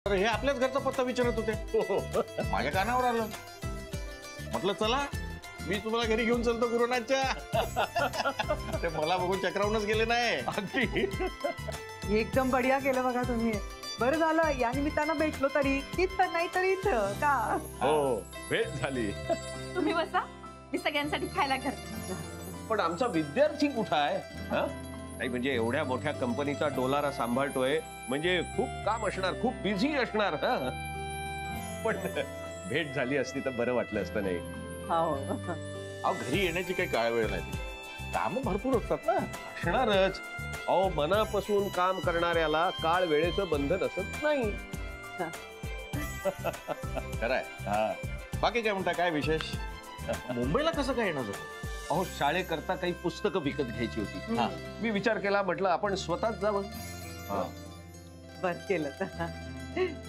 तर हे आपल्याच घरचा पत्ता विचारत होते. माझ्या कानावर आलं. म्हटलं चला मी तुम्हाला घरी घेऊन चलतो गुरुनाथच्या. ते मला बघून चक्रावूनच गेले नाही. अगदी एकदम बढिया केलं बघा तुम्ही. बरं झालं या निमित्तानं भेटलो तरी तिथं नाही तरी इथं का. हो भेट झाली. तुम्ही बसा मी सगळ्यांसाठी खायला करते. पण आमचा विद्यार्थी कुठं आहे? नाही म्हणजे एवढ्या मोठ्या कंपनीचा डोलारा सांभाळतोय म्हणजे खूप काम असणार, खूप बिझी असणार. पण भेट झाली असती तर बरं वाटलं असतं नाही. अहो घरी येण्याची काही काळ वेळ नाही. काम भरपूर असतात ना. असणारच. अहो मनापासून काम करणाऱ्याला काळ वेळेचं बंधन असत नाही. खरंय. बाकी काय म्हणता, काय विशेष? मुंबईला कसं काय येणार होतं? अहो शाळेकरता काही पुस्तकं विकत घ्यायची होती. मी विचार केला, म्हटलं आपण स्वतःच जावं. बर केलं.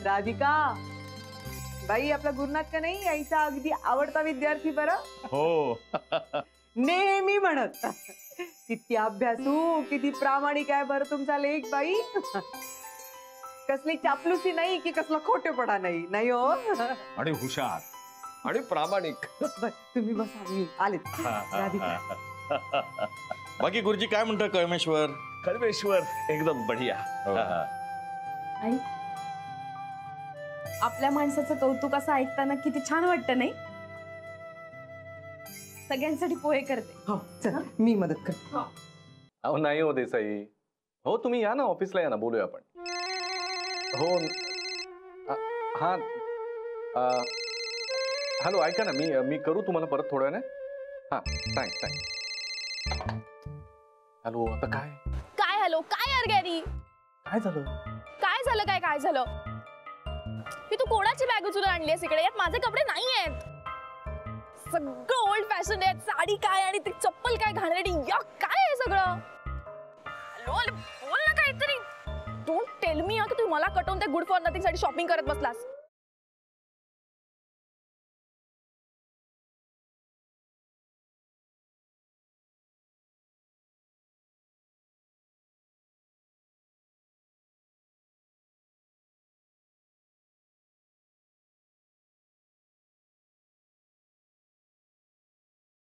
राधिका बाई आपला गुरुनाथ का नाही यायचा अगदी आवडता विद्यार्थी. बरं हो. नेहमी म्हणत किती अभ्यासू किती प्रामाणिक आहे बरं तुमचा लेख बाई. कसली चापलुसी नाही की कसला खोटेपणा नाही. नाही हो. आणि हुशार आणि प्रामाणिक. बर तुम्ही बसा मी आले. राधिका बाकी गुरुजी काय म्हणतो कळमेश्वर? कळमेश्वर एकदम बढिया. आई आपल्या माणसाचं कौतुक असं ऐकताना किती छान वाटतं नाही. सगळ्यांसाठी पोहे करते. हो चल मी मदत करते. अहो नाही हो देसाई. हो तुम्ही या ना ऑफिसला या ना बोलूया आपण. हो हा हॅलो ऐका ना मी करू तुम्हाला परत थोड्या वेळाने. हां थँक्स. हॅलो आता काय काय हॅलो काय यार गॅरी काय झालं? काय झालं की तू कोणाची बॅग उचलून आणलीस इकडे? यात माझे कपडे नाही आहेत. सगळं ओल्ड फॅशन आहे. साडी काय आणि ती चप्पल काय घाणेरडी. या काय आहे सगळं? हॅलो बोल ना काहीतरी. डोंट टेल मी की तू मला कटवून त्या गुड फॉर नथिंग साठी शॉपिंग करत बसलास.